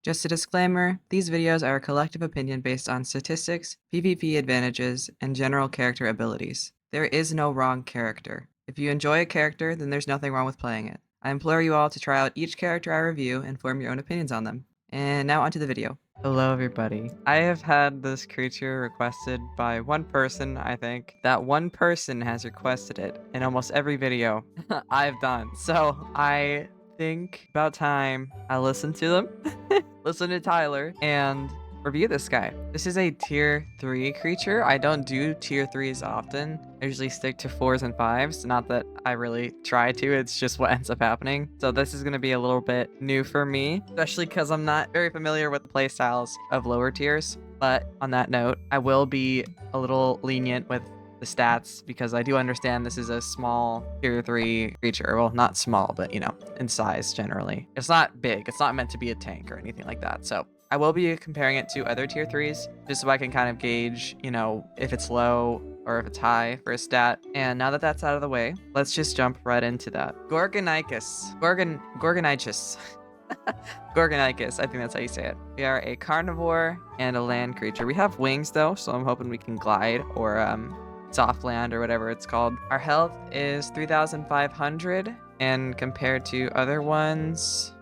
Just a disclaimer, these videos are a collective opinion based on statistics, PvP advantages, and general character abilities. There is no wrong character. If you enjoy a character, then there's nothing wrong with playing it. I implore you all to try out each character I review and form your own opinions on them. And now onto the video. Hello everybody. I have had this creature requested by one person, I think. That one person has requested it in almost every video I've done. So I think about time I listen to them, listen to Tyler, and review this guy. This is a tier 3 creature. I don't do tier 3s often. I usually stick to 4s and 5s. Not that I really try to, it's just what ends up happening. So this is going to be a little bit new for me, especially because I'm not very familiar with the playstyles of lower tiers. But on that note, I will be a little lenient with the stats because I do understand this is a small tier 3 creature. Well, not small, but you know, in size generally. It's not big. It's not meant to be a tank or anything like that. So I will be comparing it to other tier 3s just so I can kind of gauge, you know, if it's low or if it's high for a stat. And now that that's out of the way, let's just jump right into that. Gorgonichus. Gorgonichus. Gorgonichus, I think that's how you say it. We are a carnivore and a land creature. We have wings though, so I'm hoping we can glide or soft land or whatever it's called. Our health is 3,500, and compared to other ones,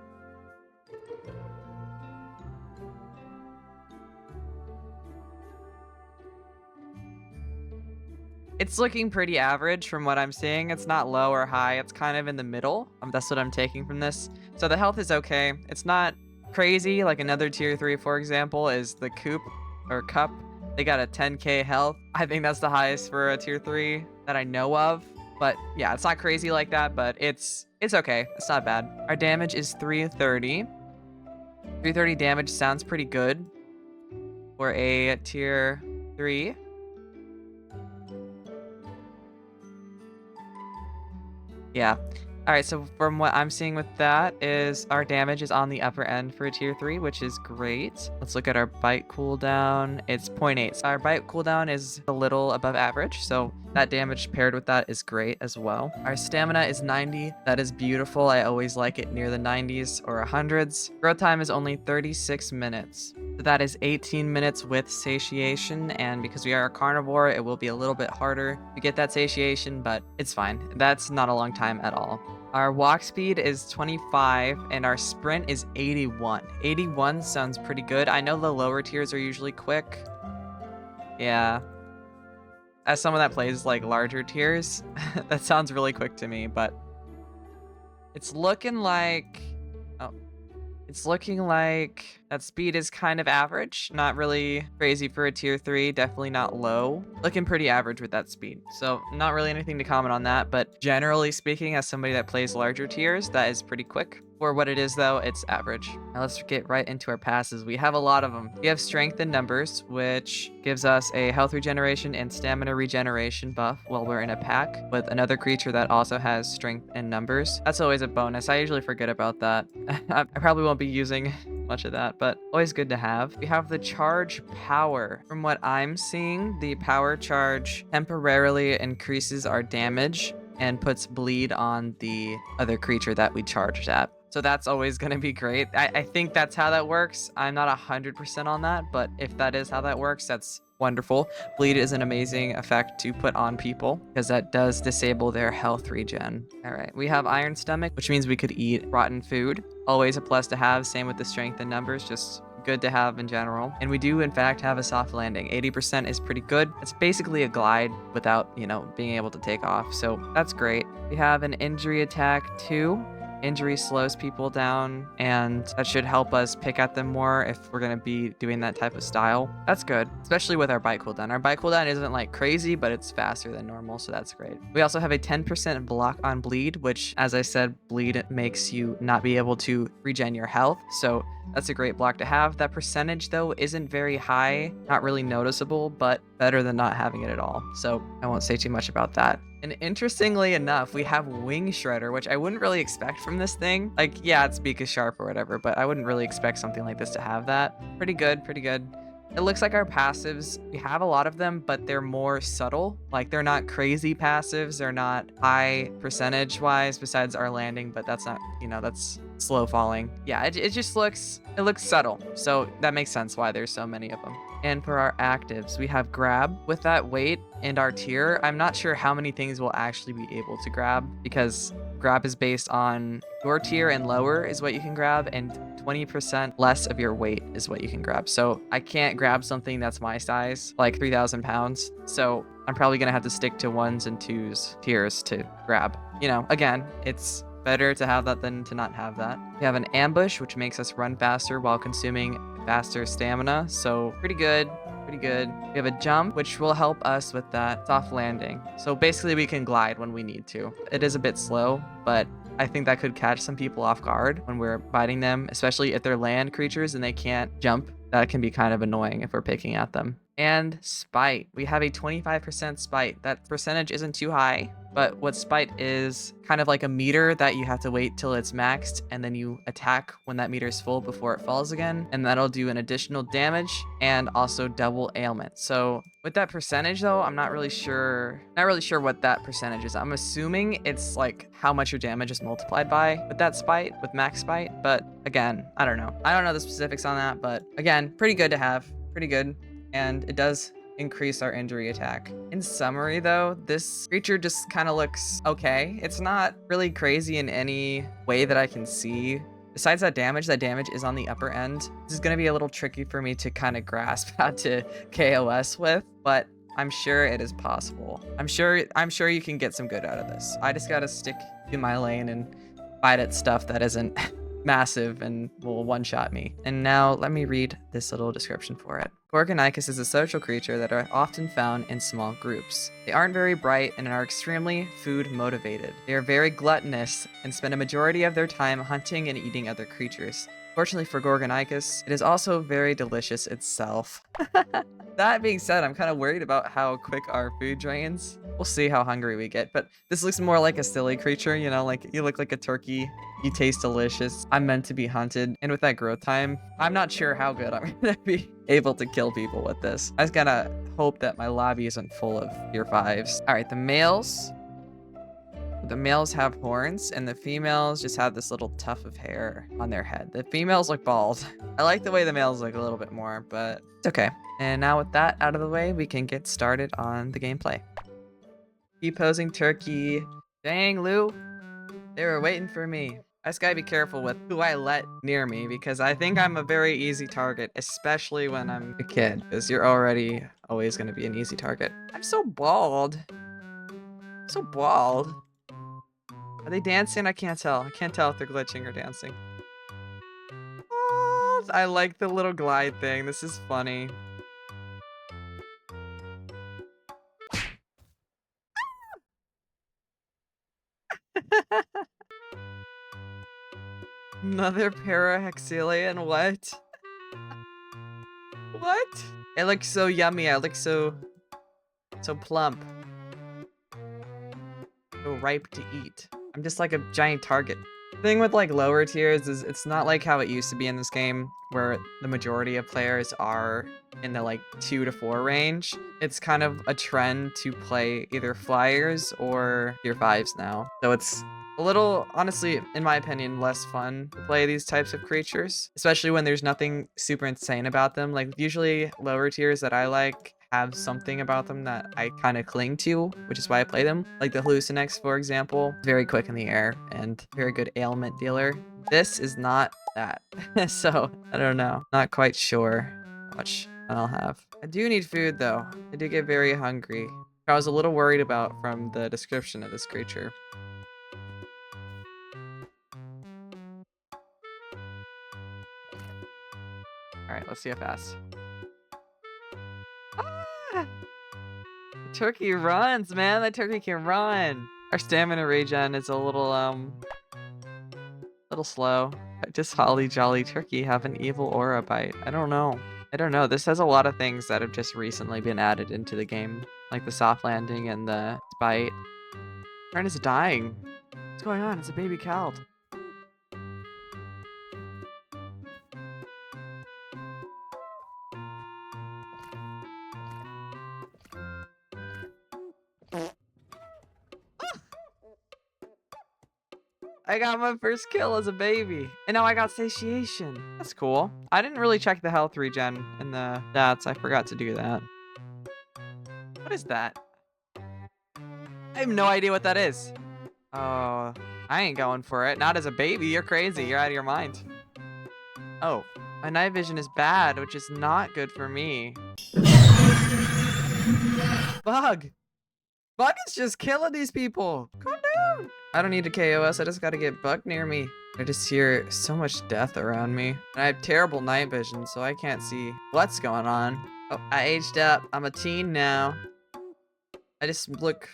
it's looking pretty average from what I'm seeing. It's not low or high. It's kind of in the middle. That's what I'm taking from this. So the health is okay. It's not crazy. Like another tier 3, for example, is the Coop or Cup. They got a 10k health. I think that's the highest for a tier 3 that I know of. But yeah, it's not crazy like that, but it's okay. It's not bad. Our damage is 330. 330 damage sounds pretty good for a tier 3. Yeah. All right, so from what I'm seeing with that is our damage is on the upper end for a tier 3, which is great. Let's look at our bite cooldown. It's 0.8. So our bite cooldown is a little above average, so that damage paired with that is great as well. Our stamina is 90. That is beautiful. I always like it near the 90s or 100s. Growth time is only 36 minutes. So that is 18 minutes with satiation, and because we are a carnivore, it will be a little bit harder to get that satiation, but it's fine. That's not a long time at all. Our walk speed is 25 and our sprint is 81. 81 sounds pretty good. I know the lower tiers are usually quick. Yeah. As someone that plays like larger tiers, that sounds really quick to me, but it's looking like... Oh. It's looking like that speed is kind of average, not really crazy for a tier 3, definitely not low. Looking pretty average with that speed. So not really anything to comment on that, but generally speaking, as somebody that plays larger tiers, that is pretty quick. For what it is though, it's average. Now let's get right into our passes. We have a lot of them. We have strength in numbers, which gives us a health regeneration and stamina regeneration buff while we're in a pack with another creature that also has strength in numbers. That's always a bonus. I usually forget about that. I probably won't be using much of that, but always good to have. We have the charge power. From what I'm seeing, the power charge temporarily increases our damage and puts bleed on the other creature that we charged at. So that's always going to be great. I think that's how that works. I'm not 100% on that, but if that is how that works, that's wonderful. Bleed is an amazing effect to put on people because that does disable their health regen. All right, we have iron stomach, which means we could eat rotten food. Always a plus to have. Same with the strength in numbers, just good to have in general. And we do in fact have a soft landing. 80% is pretty good. It's basically a glide without, you know, being able to take off. So that's great. We have an injury attack too. Injury slows people down, and that should help us pick at them more if we're going to be doing that type of style. That's good, especially with our bite cooldown. Our bite cooldown isn't like crazy, but it's faster than normal, so that's great. We also have a 10% block on bleed, which, as I said, bleed makes you not be able to regen your health, so that's a great block to have. That percentage, though, isn't very high, not really noticeable, but better than not having it at all, so I won't say too much about that. And interestingly enough, we have Wing Shredder, which I wouldn't really expect from this thing. Like, yeah, its beak is sharp or whatever, but I wouldn't really expect something like this to have that. Pretty good, pretty good. It looks like our passives, we have a lot of them, but they're more subtle. Like, they're not crazy passives. They're not high percentage-wise besides our landing, but that's not, you know, that's slow falling. Yeah, it just looks subtle. So that makes sense why there's so many of them. And for our actives, we have grab. With that weight and our tier, I'm not sure how many things we'll actually be able to grab because grab is based on your tier and lower is what you can grab, and 20% less of your weight is what you can grab. So I can't grab something that's my size, like 3,000 pounds. So I'm probably gonna have to stick to 1s and 2s tiers to grab. You know, again, it's better to have that than to not have that. We have an ambush, which makes us run faster while consuming faster stamina. So pretty good. Pretty good. We have a jump, which will help us with that soft landing. So basically we can glide when we need to. It is a bit slow, but I think that could catch some people off guard when we're biting them, especially if they're land creatures and they can't jump. That can be kind of annoying if we're picking at them. And spite. We have a 25% spite. That percentage isn't too high, but what spite is kind of like a meter that you have to wait till it's maxed and then you attack when that meter is full before it falls again. And that'll do an additional damage and also double ailment. So with that percentage though, I'm not really sure what that percentage is. I'm assuming it's like how much your damage is multiplied by with that spite, with max spite. But again, I don't know. I don't know the specifics on that, but again, pretty good to have, pretty good. And it does increase our injury attack. In summary though, this creature just kind of looks okay. It's not really crazy in any way that I can see. Besides that damage is on the upper end. This is gonna be a little tricky for me to kind of grasp how to KOS with, but I'm sure it is possible. I'm sure you can get some good out of this. I just gotta stick to my lane and fight at stuff that isn't massive and will one-shot me. And now let me read this little description for it. Gorgonichus is a social creature that are often found in small groups. They aren't very bright and are extremely food motivated. They are very gluttonous and spend a majority of their time hunting and eating other creatures. Fortunately for Gorgonichus, it is also very delicious itself. That being said, I'm kind of worried about how quick our food drains. We'll see how hungry we get, but this looks more like a silly creature, you know, like you look like a turkey. You taste delicious. I'm meant to be hunted. And with that growth time, I'm not sure how good I'm gonna be able to kill people with this. I just gotta hope that my lobby isn't full of tier 5s. All right, the males. The males have horns and the females just have this little tuft of hair on their head. The females look bald. I like the way the males look a little bit more, but it's okay. And now with that out of the way, we can get started on the gameplay. Keep posing turkey. Dang, Lou. They were waiting for me. I just gotta be careful with who I let near me because I think I'm a very easy target, especially when I'm a kid, because you're already always gonna be an easy target. I'm so bald. So bald. Are they dancing? I can't tell. I can't tell if they're glitching or dancing. Oh, I like the little glide thing. This is funny. Another parahexilian? What? What? It looks so yummy. I look so plump. So ripe to eat. I'm just like a giant target. The thing with like lower tiers is it's not like how it used to be in this game where the majority of players are in the like 2 to 4 range. It's kind of a trend to play either flyers or tier 5s now. So it's a little, honestly, in my opinion, less fun to play these types of creatures, especially when there's nothing super insane about them. Like usually lower tiers that I like have something about them that I kind of cling to, which is why I play them. Like the Hallucinex, for example, very quick in the air and very good ailment dealer. This is not that. So I don't know, not quite sure how much I'll have. I do need food though. I do get very hungry. I was a little worried about from the description of this creature. All right, let's see how fast. Ah! The turkey runs, man. The turkey can run. Our stamina regen is a little slow. Does Holly Jolly Turkey have an evil aura bite? I don't know. I don't know. This has a lot of things that have just recently been added into the game, like the soft landing and the bite. Friend is dying. What's going on? It's a baby cow. I got my first kill as a baby. And now I got satiation. That's cool. I didn't really check the health regen in the stats. I forgot to do that. What is that? I have no idea what that is. Oh, I ain't going for it. Not as a baby. You're crazy. You're out of your mind. Oh, my night vision is bad, which is not good for me. Bug. Bug is just killing these people. Calm down. I don't need to KOS. I just gotta get Bug near me. I just hear so much death around me. And I have terrible night vision, so I can't see what's going on. Oh, I aged up. I'm a teen now. I just look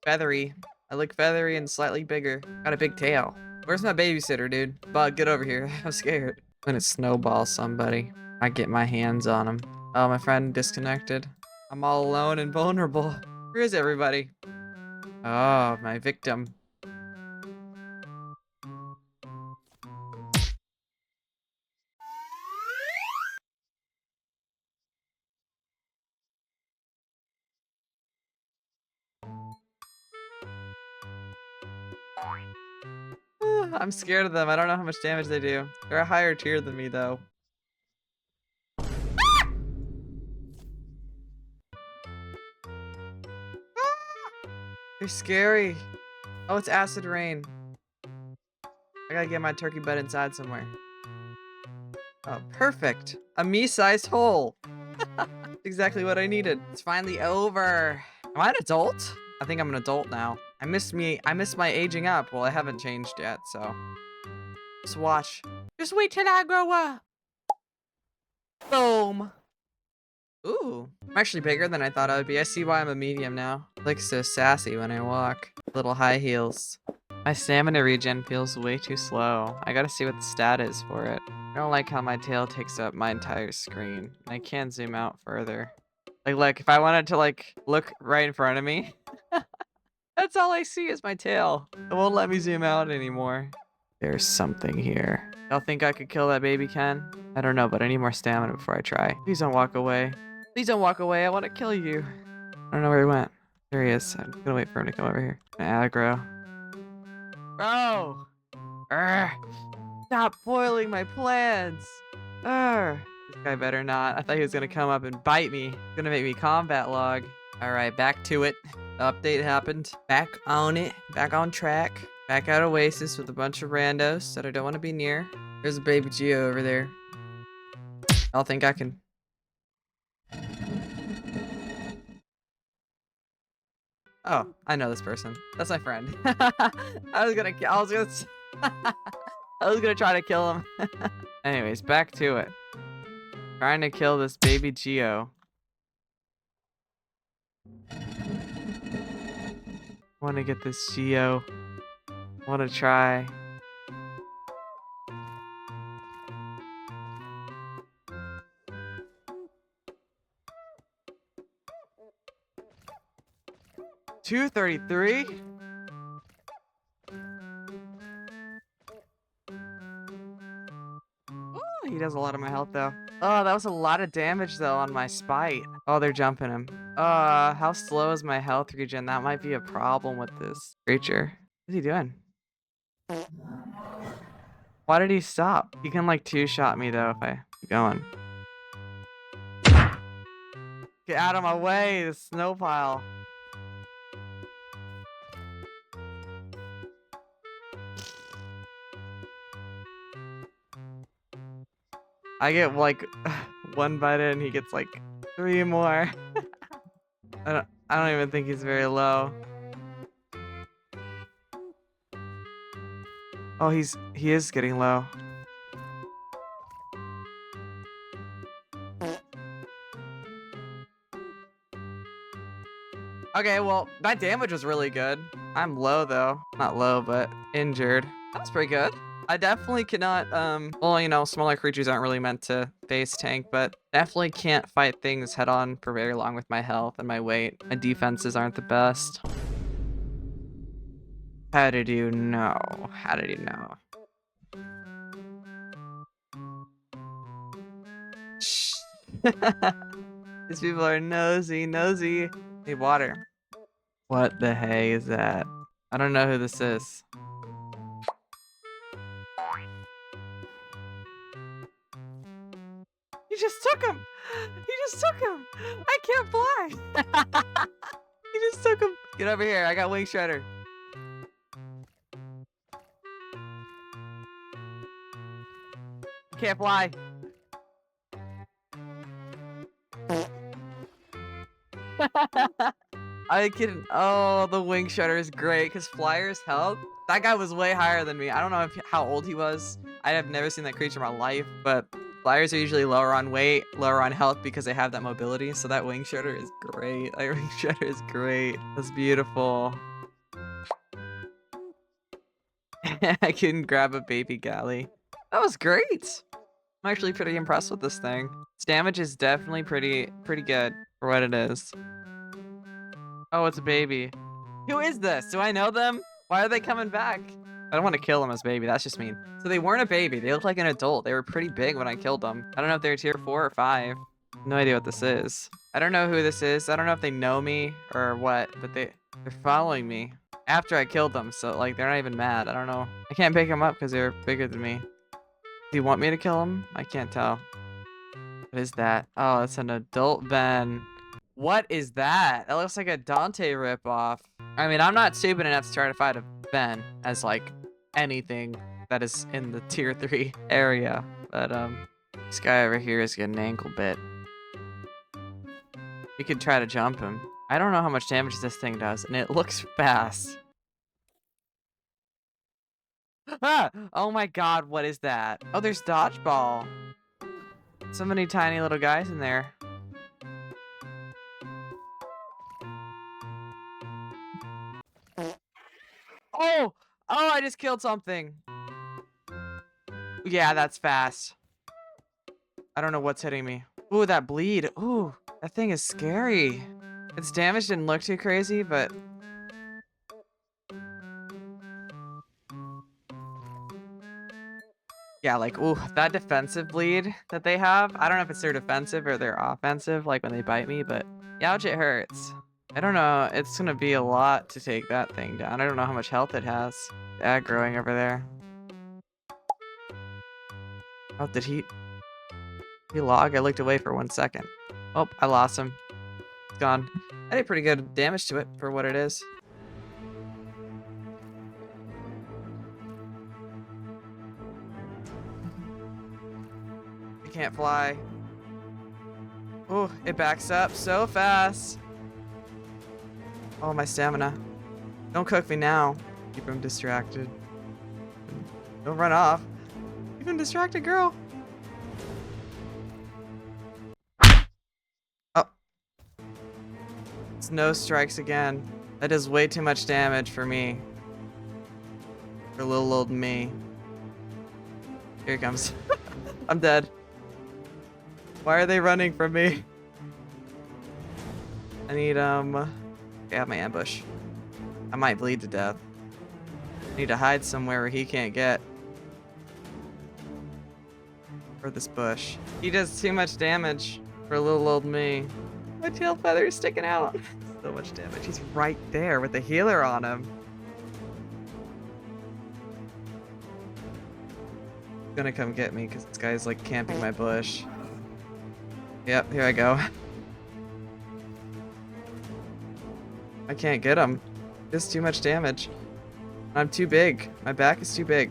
feathery. I look feathery and slightly bigger. Got a big tail. Where's my babysitter, dude? Bug, get over here. I'm scared. I'm gonna snowball somebody. I get my hands on him. Oh, my friend disconnected. I'm all alone and vulnerable. Where is everybody? Oh, my victim. I'm scared of them. I don't know how much damage they do. They're a higher tier than me, though. They're scary. Oh, it's acid rain. I gotta get my turkey butt inside somewhere. Oh, perfect. A me-sized hole. Exactly what I needed. It's finally over. Am I an adult? I think I'm an adult now. I miss my aging up. Well, I haven't changed yet, so. Just watch. Just wait till I grow up. Boom. Ooh. I'm actually bigger than I thought I would be. I see why I'm a medium now. I look so sassy when I walk. Little high heels. My stamina regen feels way too slow. I gotta see what the stat is for it. I don't like how my tail takes up my entire screen. I can't zoom out further. Like, if I wanted to, like, look right in front of me, that's all I see is my tail. It won't let me zoom out anymore. There's something here. Y'all think I could kill that baby Ken? I don't know, but I need more stamina before I try. Please don't walk away. Please don't walk away. I want to kill you. I don't know where he went. There he is. I'm gonna wait for him to come over here. Aggro. Bro! Urgh. Stop spoiling my plans! Urgh. This guy better not. I thought he was gonna come up and bite me. He's gonna make me combat log. Alright, back to it. The update happened. Back on it. Back on track. Back out Oasis with a bunch of randos that I don't want to be near. There's a baby Geo over there. I don't think I can... Oh, I know this person. That's my friend. I was gonna try to kill him. Anyways, back to it. Trying to kill this baby Geo. Want to get this Geo. Want to try. $233? Oh, he does a lot of my health though. Oh, that was a lot of damage though on my spite. Oh, they're jumping him. How slow is my health regen? That might be a problem with this creature. What's he doing? Why did he stop? He can like two-shot me though if I keep going. Get out of my way, the snow pile. I get like one bite in, he gets like 3 more. I don't even think he's very low. Oh, he is getting low. Okay, well, that damage was really good. I'm low though. Not low, but injured. That's pretty good. I definitely cannot, well, you know, smaller creatures aren't really meant to face tank, but definitely can't fight things head on for very long with my health and my weight. My defenses aren't the best. How did you know? How did you know? Shh. These people are nosy. Need water. What the hey is that? I don't know who this is. He just took him. He just took him. I can't fly. He just took him. Get over here. I got Wing Shredder. Can't fly. I can. Oh, the Wing Shredder is great because Flyer's health. That guy was way higher than me. I don't know how old he was. I have never seen that creature in my life, but Flyers are usually lower on weight, lower on health because they have that mobility. So that Wing Shredder is great. That Wing Shredder is great. That's beautiful. I can grab a baby galley. That was great. I'm actually pretty impressed with this thing. Its damage is definitely pretty good for what it is. Oh, it's a baby. Who is this? Do I know them? Why are they coming back? I don't want to kill them as baby. That's just mean. So they weren't a baby. They looked like an adult. They were pretty big when I killed them. I don't know if they're tier 4 or 5. No idea what this is. I don't know who this is. I don't know if they know me or what, but they're following me after I killed them. So like they're not even mad. I don't know. I can't pick them up because they're bigger than me. Do you want me to kill them? I can't tell. What is that? Oh, it's an adult Ben. What is that? That looks like a Dante ripoff. I mean, I'm not stupid enough to try to fight a Ben as like anything that is in the tier 3 area. But this guy over here is getting ankle bit. We could try to jump him. I don't know how much damage this thing does, and it looks fast. Ah! Oh my god, what is that? Oh, there's dodgeball. So many tiny little guys in there. Oh! Oh, I just killed something. Yeah, that's fast. I don't know what's hitting me. Ooh, that bleed. Ooh, that thing is scary. Its damage didn't look too crazy, but... yeah, like, ooh, that defensive bleed that they have. I don't know if it's their defensive or their offensive, like when they bite me, but... ouch, it hurts. I don't know. It's gonna be a lot to take that thing down. I don't know how much health it has. Aggroing over there. Oh, did he log? I looked away for 1 second. Oh, I lost him. It's gone. I did pretty good damage to it for what it is. I can't fly. Oh, it backs up so fast. Oh, my stamina. Don't cook me now. Keep him distracted. Don't run off. Keep him distracted, girl. Oh. It's no strikes again. That does way too much damage for me. For little old me. Here he comes. I'm dead. Why are they running from me? I need, okay, I have my ambush. I might bleed to death. I need to hide somewhere where he can't get. Or this bush. He does too much damage for little old me. My tail feather is sticking out. So much damage. He's right there with the healer on him. He's gonna come get me because this guy's like camping my bush. Yep, here I go. I can't get him. It's too much damage. I'm too big. My back is too big.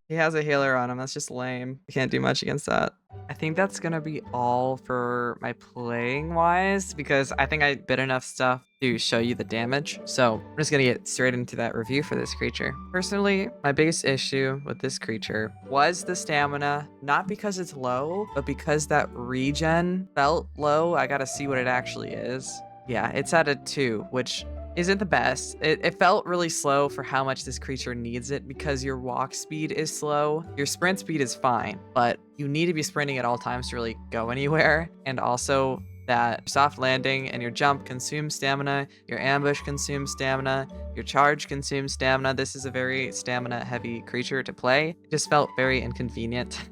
He has a healer on him. That's just lame. I can't do much against that. I think that's gonna be all for my playing wise because I think I did enough stuff to show you the damage. So I'm just gonna get straight into that review for this creature. Personally, my biggest issue with this creature was the stamina, not because it's low, but because that regen felt low. I gotta see what it actually is. Yeah, it's at a 2, which isn't the best. It felt really slow for how much this creature needs it because your walk speed is slow. Your sprint speed is fine, but you need to be sprinting at all times to really go anywhere. And also that soft landing and your jump consumes stamina, your ambush consumes stamina, your charge consumes stamina. This is a very stamina heavy creature to play. It just felt very inconvenient.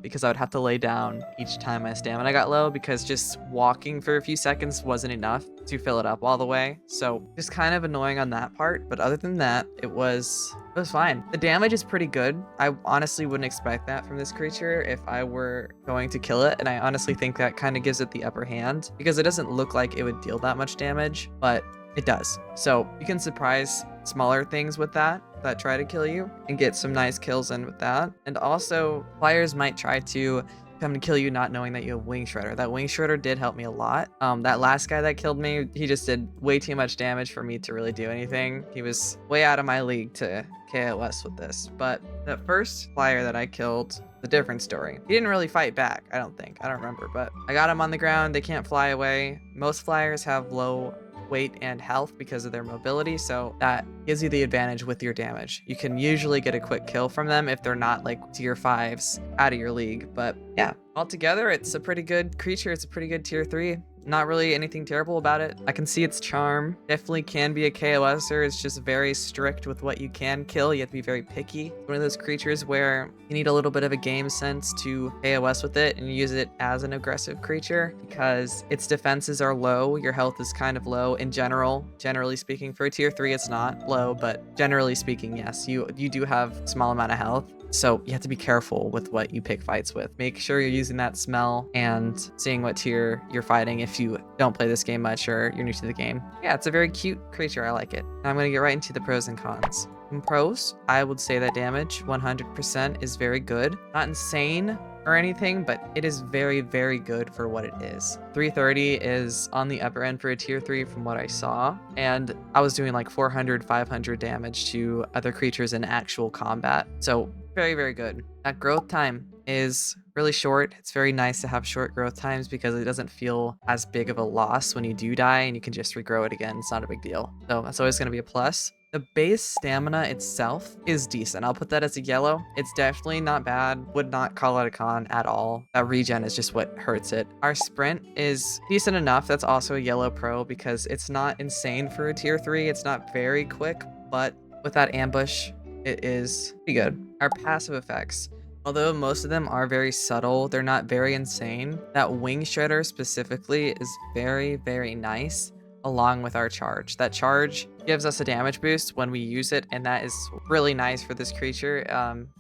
Because I would have to lay down each time my stamina got low because just walking for a few seconds wasn't enough to fill it up all the way. So just kind of annoying on that part. But other than that, it was It was fine. The damage is pretty good. I honestly wouldn't expect that from this creature if I were going to kill it, and I honestly think that kind of gives it the upper hand because it doesn't look like it would deal that much damage, but it does. So you can surprise smaller things with that try to kill you and get some nice kills in with that. And also, players might try to come to kill you not knowing that you have Wing Shredder. That Wing Shredder did help me a lot. That last guy that killed me, he just did way too much damage for me to really do anything. He was way out of my league to KOS with this. But that first flyer that I killed, a different story. He didn't really fight back, I don't think. I don't remember, but I got him on the ground. They can't fly away. Most flyers have low weight and health because of their mobility, so that gives you the advantage with your damage. You can usually get a quick kill from them if they're not like tier 5s out of your league. But yeah, altogether it's a pretty good creature. It's a pretty good tier 3. Not really anything terrible about it. I can see its charm. Definitely can be a KOSer. It's just very strict with what you can kill. You have to be very picky. One of those creatures where you need a little bit of a game sense to KOS with it and use it as an aggressive creature because its defenses are low. Your health is kind of low in general. Generally speaking, for a tier 3, it's not low, but generally speaking, yes, you do have a small amount of health. So you have to be careful with what you pick fights with. Make sure you're using that smell and seeing what tier you're fighting if you don't play this game much or you're new to the game. Yeah, it's a very cute creature. I like it. Now I'm going to get right into the pros and cons. In pros, I would say that damage 100% is very good. Not insane or anything, but it is very, very good for what it is. 330 is on the upper end for a tier 3 from what I saw, and I was doing like 400, 500 damage to other creatures in actual combat. So very, very good. That growth time is really short. It's very nice to have short growth times because it doesn't feel as big of a loss when you do die and you can just regrow it again. It's not a big deal. So that's always going to be a plus. The base stamina itself is decent. I'll put that as a yellow. It's definitely not bad. Would not call it a con at all. That regen is just what hurts it. Our sprint is decent enough. That's also a yellow pro because it's not insane for a tier 3. It's not very quick, but with that ambush, it is pretty good. Our passive effects. Although most of them are very subtle, they're not very insane. That Wing Shredder specifically is very, very nice along with our charge. That charge gives us a damage boost when we use it, and that is really nice for this creature.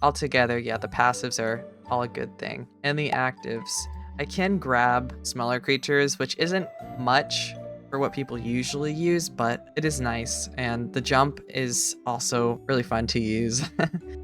Altogether, yeah, the passives are all a good thing. And the actives. I can grab smaller creatures, which isn't much for what people usually use, but it is nice. And the jump is also really fun to use.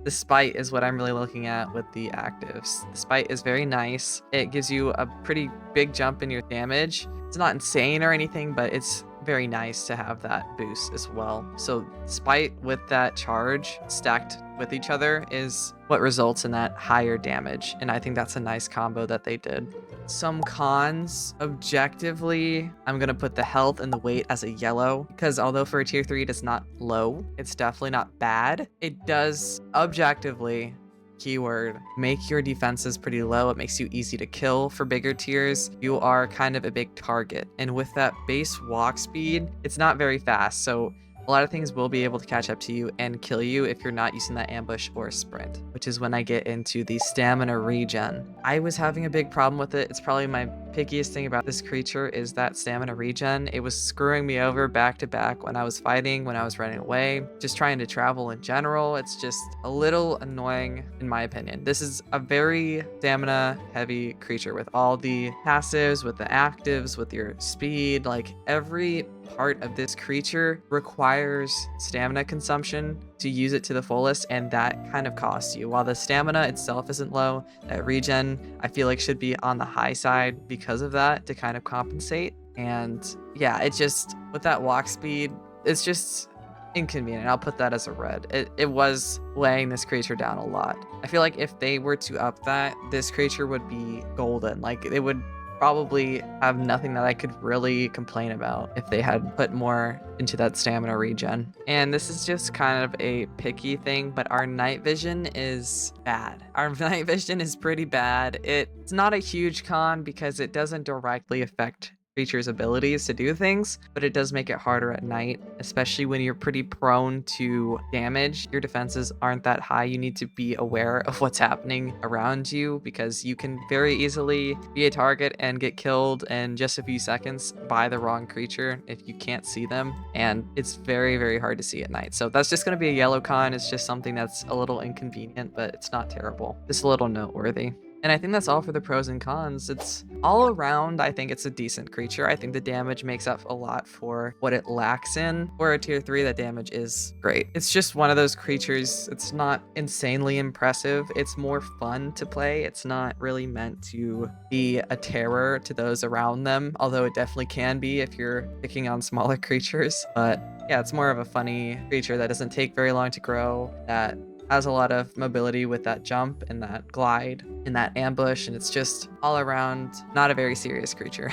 The spite is what I'm really looking at with the actives. The spite is very nice. It gives you a pretty big jump in your damage. It's not insane or anything, but it's very nice to have that boost as well. So spite with that charge stacked with each other is what results in that higher damage. And I think that's a nice combo that they did. Some cons, objectively, I'm going to put the health and the weight as a yellow because although for a tier 3 it is not low, it's definitely not bad. It does objectively, keyword, make your defenses pretty low. It makes you easy to kill for bigger tiers. You are kind of a big target. And with that base walk speed, it's not very fast. So a lot of things will be able to catch up to you and kill you if you're not using that ambush or sprint, which is when I get into the stamina regen. I was having a big problem with it. It's probably my pickiest thing about this creature is that stamina regen. It was screwing me over back to back when I was fighting, when I was running away, just trying to travel in general. It's just a little annoying in my opinion. This is a very stamina heavy creature with all the passives, with the actives, with your speed. Like every part of this creature requires stamina consumption to use it to the fullest, and that kind of costs you. While the stamina itself isn't low, that regen I feel like should be on the high side because of that to kind of compensate. And yeah, it just, with that walk speed, it's just inconvenient. I'll put that as a red. It was weighing this creature down a lot. I feel like if they were to up that, this creature would be golden. Like it would probably have nothing that I could really complain about if they had put more into that stamina regen. And this is just kind of a picky thing, but our night vision is bad. Our night vision is pretty bad. It's not a huge con because it doesn't directly affect creature's abilities to do things, but it does make it harder at night, especially when you're pretty prone to damage. Your defenses aren't that high. You need to be aware of what's happening around you because you can very easily be a target and get killed in just a few seconds by the wrong creature if you can't see them, and it's very, very hard to see at night. So that's just going to be a yellow con. It's just something that's a little inconvenient, but it's not terrible. Just a little noteworthy. And I think that's all for the pros and cons. It's all around, I think it's a decent creature. I think the damage makes up a lot for what it lacks in. For a tier 3, that damage is great. It's just one of those creatures, it's not insanely impressive. It's more fun to play. It's not really meant to be a terror to those around them, although it definitely can be if you're picking on smaller creatures. But yeah, it's more of a funny creature that doesn't take very long to grow, that has a lot of mobility with that jump and that glide and that ambush, and it's just all around not a very serious creature.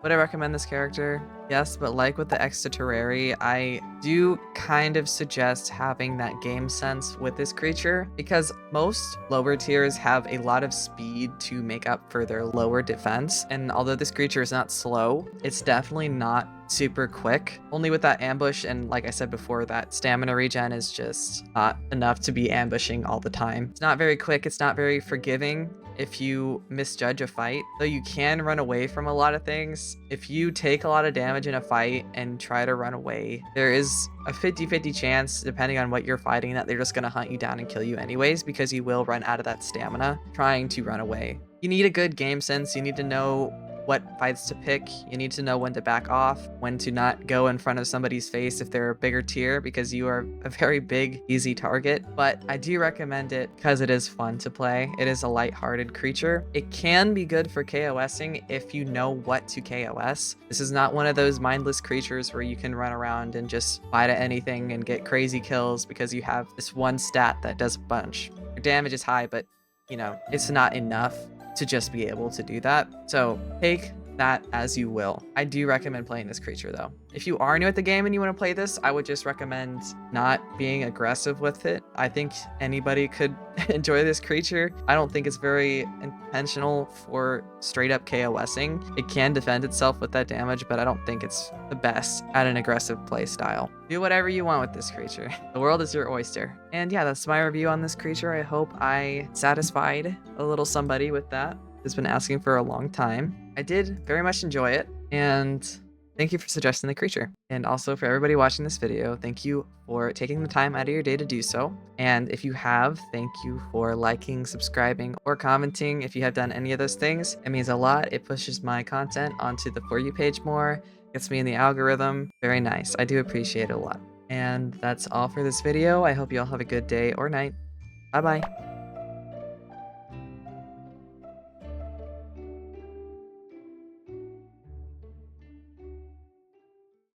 Would I recommend this character? Yes, but like with the Extraterrari, I do kind of suggest having that game sense with this creature because most lower tiers have a lot of speed to make up for their lower defense. And although this creature is not slow, it's definitely not super quick. Only with that ambush and, like I said before, that stamina regen is just not enough to be ambushing all the time. It's not very quick, it's not very forgiving if you misjudge a fight, though you can run away from a lot of things. If you take a lot of damage in a fight and try to run away, there is a 50-50 chance, depending on what you're fighting, that they're just going to hunt you down and kill you anyways, because you will run out of that stamina trying to run away. You need a good game sense. You need to know what fights to pick. You need to know when to back off, when to not go in front of somebody's face if they're a bigger tier, because you are a very big, easy target. But I do recommend it because it is fun to play. It is a lighthearted creature. It can be good for KOSing if you know what to KOS. This is not one of those mindless creatures where you can run around and just fight at anything and get crazy kills because you have this one stat that does a bunch. Your damage is high, but you know, it's not enough to just be able to do that. So take that as you will. I do recommend playing this creature though. If you are new at the game and you want to play this, I would just recommend not being aggressive with it. I think anybody could enjoy this creature. I don't think it's very intentional for straight up KOSing. It can defend itself with that damage, but I don't think it's the best at an aggressive play style. Do whatever you want with this creature. The world is your oyster. And yeah, that's my review on this creature. I hope I satisfied a little somebody with that who's been asking for a long time. I did very much enjoy it, and thank you for suggesting the creature. And also for everybody watching this video, thank you for taking the time out of your day to do so. And if you have, thank you for liking, subscribing, or commenting. If you have done any of those things, it means a lot. It pushes my content onto the For You page more, gets me in the algorithm. Very nice. I do appreciate it a lot. And that's all for this video. I hope you all have a good day or night. Bye-bye.